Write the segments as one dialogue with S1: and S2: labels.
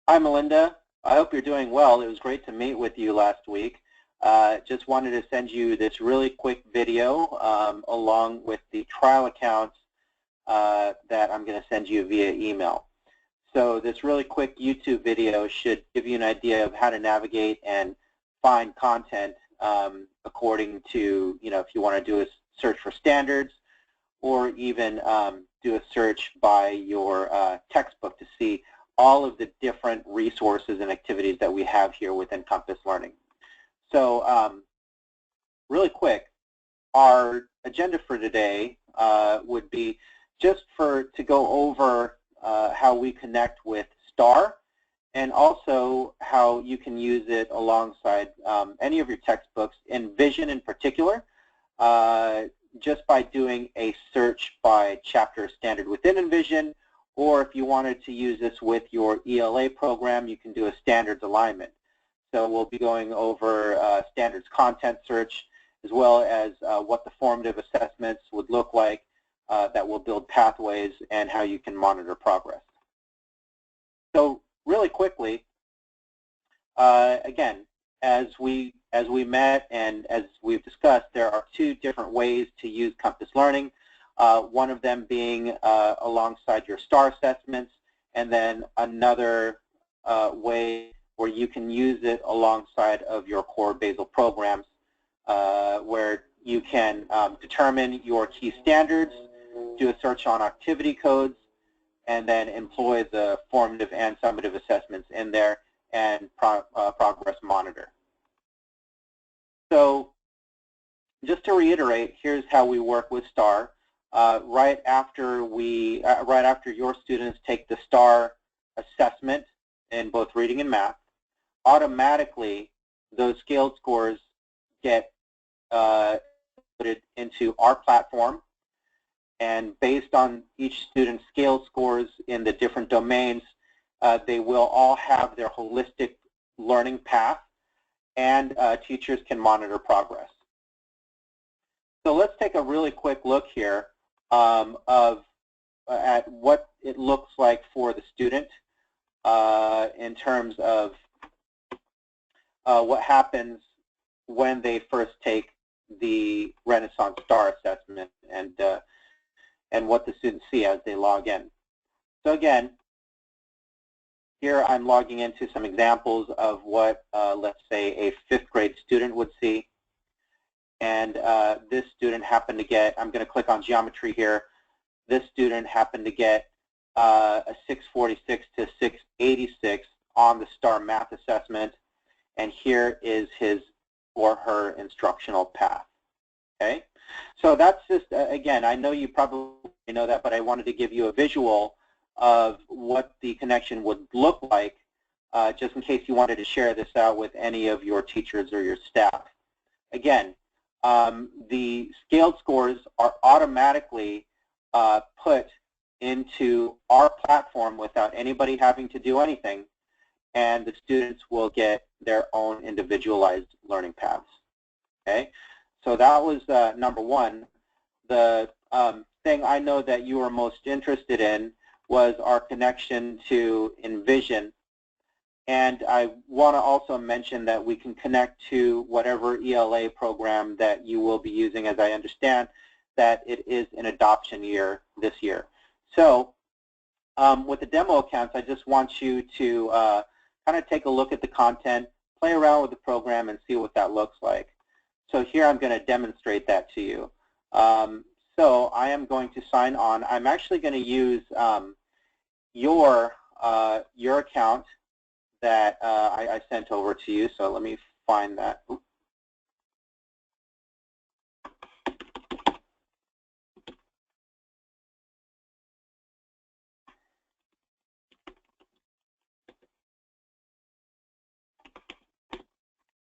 S1: Hi, Melinda. I hope you're doing well. It was great to meet with you last week. Just wanted to send you this really quick video along with the trial accounts that I'm going to send you via email. So this really quick YouTube video should give you an idea of how to navigate and find content according to, if you want to do a search for standards or even do a search by your textbook to see all of the different resources and activities that we have here within Compass Learning. So really quick, our agenda for today would be just to go over how we connect with STAR and also how you can use it alongside any of your textbooks, Envision in particular, just by doing a search by chapter standard within Envision, or if you wanted to use this with your ELA program, you can do a standards alignment. So we'll be going over standards content search, as well as what the formative assessments would look like that will build pathways and how you can monitor progress. So really quickly, again, as we met and as we've discussed, there are two different ways to use Compass Learning. One of them being alongside your STAR assessments, and then another way where you can use it alongside of your core basal programs, where you can determine your key standards, do a search on activity codes, and then employ the formative and summative assessments in there and progress monitor. So just to reiterate, here's how we work with STAR. Right after your students take the STAR assessment in both reading and math, automatically those scaled scores get put into our platform, and based on each student's scale scores in the different domains, they will all have their holistic learning path, and teachers can monitor progress. So let's take a really quick look here at what it looks like for the student in terms of what happens when they first take the Renaissance STAR assessment and what the students see as they log in. So again, here I'm logging into some examples of what, let's say, a 5th grade student would see. And this student happened to get, I'm going to click on geometry here, this student happened to get a 646 to 686 on the STAR math assessment, and here is his or her instructional path. Okay, so that's just, again, I know you probably know that, but I wanted to give you a visual of what the connection would look like, just in case you wanted to share this out with any of your teachers or your staff. Again, the scaled scores are automatically put into our platform without anybody having to do anything, and the students will get their own individualized learning paths. Okay, so that was number one. The thing I know that you are most interested in was our connection to Envision. And I want to also mention that we can connect to whatever ELA program that you will be using, as I understand that it is an adoption year this year. So with the demo accounts, I just want you to kind of take a look at the content, play around with the program, and see what that looks like. So here I'm going to demonstrate that to you. So I am going to sign on. I'm actually going to use your account that I sent over to you. So let me find that.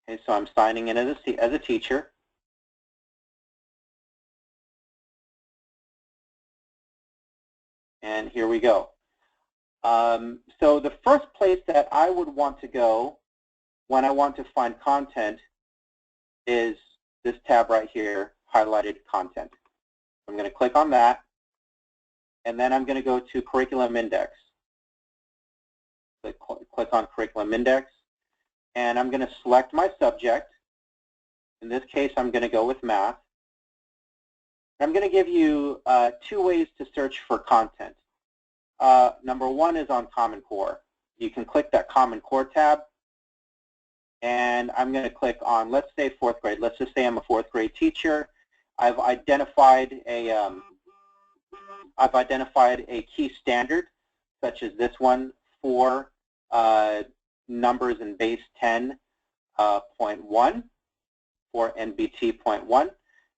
S1: Okay, so I'm signing in as a teacher. And here we go. So the first place that I would want to go when I want to find content is this tab right here, highlighted content. I'm going to click on that, and then I'm going to go to Curriculum Index. click on Curriculum Index, and I'm going to select my subject. In this case, I'm going to go with math. I'm going to give you 2 ways to search for content. Number 1 is on Common Core. You can click that Common Core tab, and I'm going to click on, let's say, 4th grade. Let's just say I'm a 4th grade teacher. I've identified a key standard, such as this one for numbers in base 10.1 for NBT.1.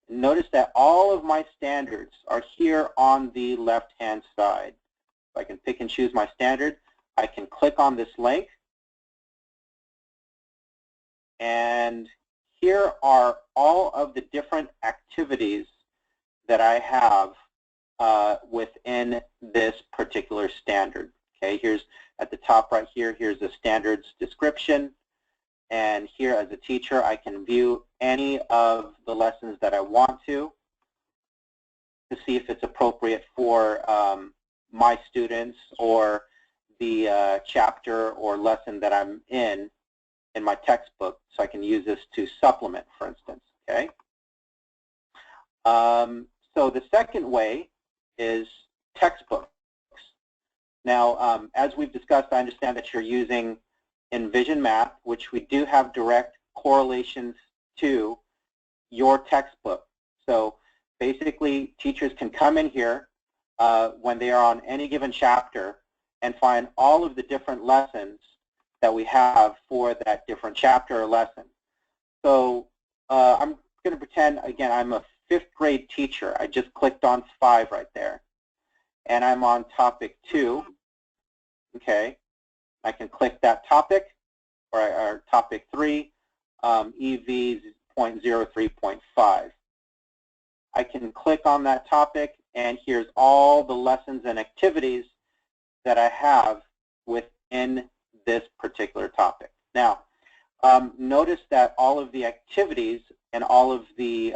S1: Notice that all of my standards are here on the left-hand side. So I can pick and choose my standard. I can click on this link, and here are all of the different activities that I have within this particular standard. Okay, here's at the top right here, here's the standards description, and here as a teacher I can view any of the lessons that I want to see if it's appropriate for my students or the chapter or lesson that I'm in my textbook, so I can use this to supplement, for instance. Okay. So the second way is textbooks. Now, as we've discussed, I understand that you're using Envision Math, which we do have direct correlations to your textbook. So basically, teachers can come in here when they are on any given chapter and find all of the different lessons that we have for that different chapter or lesson. So I'm going to pretend, again, I'm a 5th grade teacher. I just clicked on 5 right there. And I'm on topic 2. Okay. I can click that topic, or topic 3, EV 0.03.5. I can click on that topic, and here's all the lessons and activities that I have within this particular topic. Now, notice that all of the activities and all of the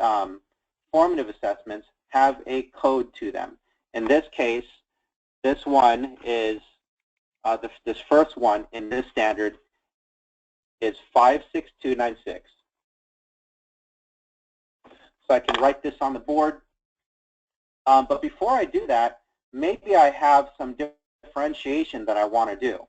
S1: formative assessments have a code to them. In this case, this one is, this first one in this standard is 56296. So I can write this on the board. But before I do that, maybe I have some differentiation that I want to do.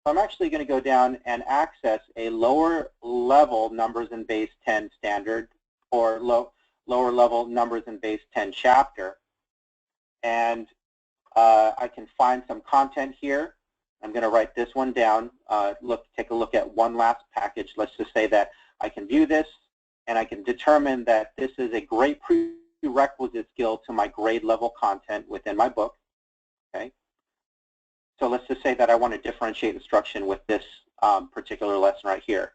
S1: So I'm actually going to go down and access a lower level numbers in base 10 standard, or lower level numbers in base 10 chapter. And I can find some content here. I'm going to write this one down. Take a look at one last package. Let's just say that I can view this, and I can determine that this is a great prerequisite skill to my grade level content within my book. Okay. So let's just say that I want to differentiate instruction with this particular lesson right here.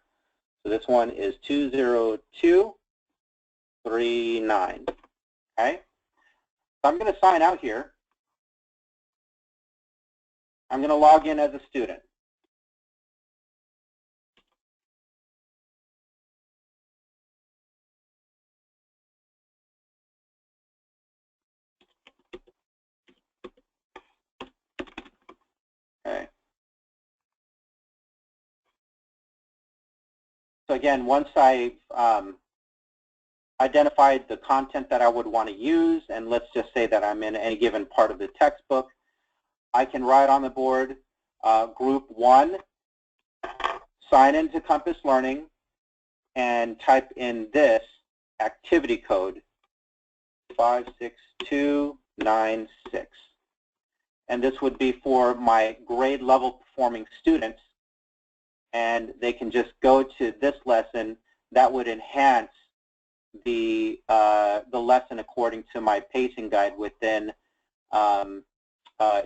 S1: So this one is 20239. Okay. So I'm going to sign out here. I'm going to log in as a student. Okay. So again, once I've identified the content that I would want to use, and let's just say that I'm in any given part of the textbook, I can write on the board, group 1, sign into Compass Learning, and type in this activity code, 56296. And this would be for my grade level performing students, and they can just go to this lesson. That would enhance the lesson according to my pacing guide within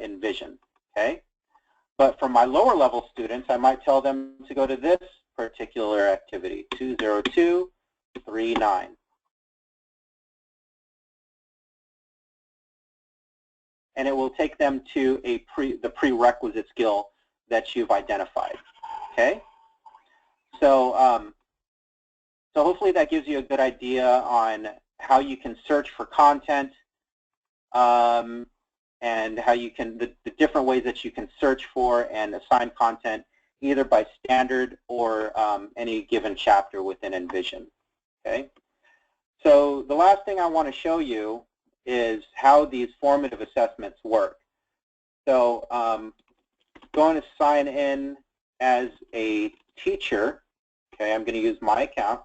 S1: Envision. Okay, but for my lower level students, I might tell them to go to this particular activity, 20239. And it will take them to the prerequisite skill that you've identified. Okay, so so hopefully that gives you a good idea on how you can search for content. and how you can, the different ways that you can search for and assign content either by standard or any given chapter within Envision. Okay? So the last thing I want to show you is how these formative assessments work. So going to sign in as a teacher. Okay, I'm going to use my account.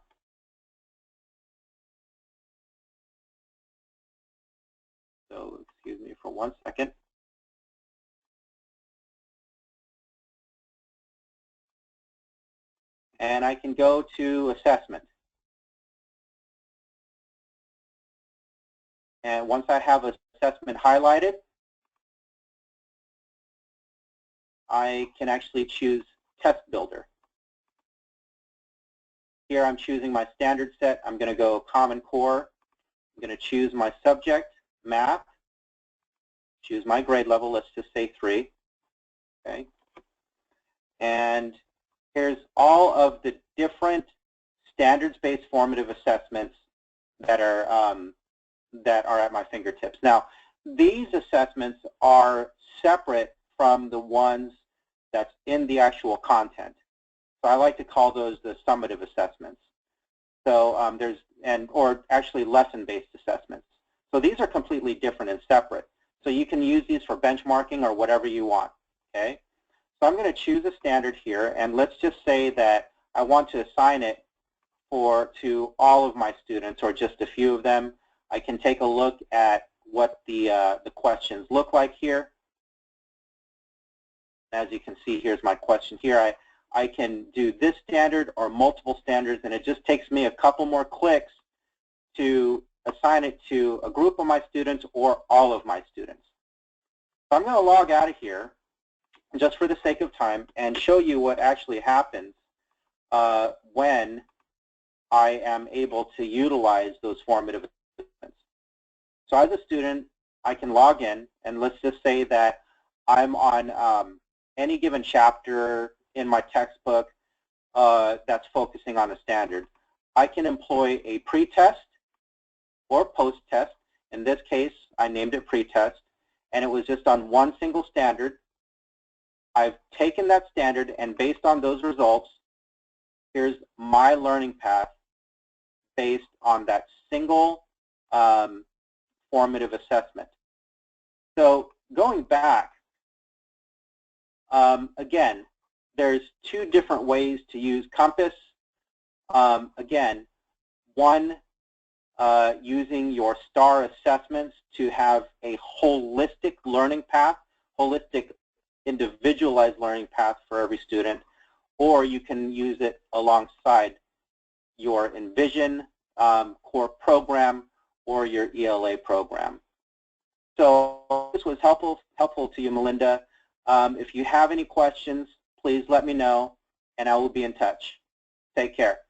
S1: So excuse me for 1 second. And I can go to assessment. And once I have assessment highlighted, I can actually choose Test Builder. Here I'm choosing my standard set. I'm going to go Common Core. I'm going to choose my subject, math. Choose my grade level, let's just say 3. Okay. And here's all of the different standards-based formative assessments that are at my fingertips. Now, these assessments are separate from the ones that's in the actual content. So I like to call those the summative assessments. So or actually lesson-based assessments. So these are completely different and separate. So you can use these for benchmarking or whatever you want. Okay. So I'm going to choose a standard here, and let's just say that I want to assign it to all of my students or just a few of them. I can take a look at what the questions look like here. As you can see, here's my question here. I can do this standard or multiple standards, and it just takes me a couple more clicks to assign it to a group of my students or all of my students. So I'm going to log out of here just for the sake of time and show you what actually happens when I am able to utilize those formative assessments. So as a student, I can log in, and let's just say that I'm on any given chapter in my textbook that's focusing on a standard. I can employ a pre-test or post-test. In this case, I named it pre-test, and it was just on one single standard. I've taken that standard, and based on those results, here's my learning path based on that single formative assessment. So going back, again, there's 2 different ways to use Compass. Again, one, using your STAR assessments to have a holistic learning path, holistic individualized learning path for every student, or you can use it alongside your Envision core program or your ELA program. So this was helpful to you, Melinda. If you have any questions, please let me know, and I will be in touch. Take care.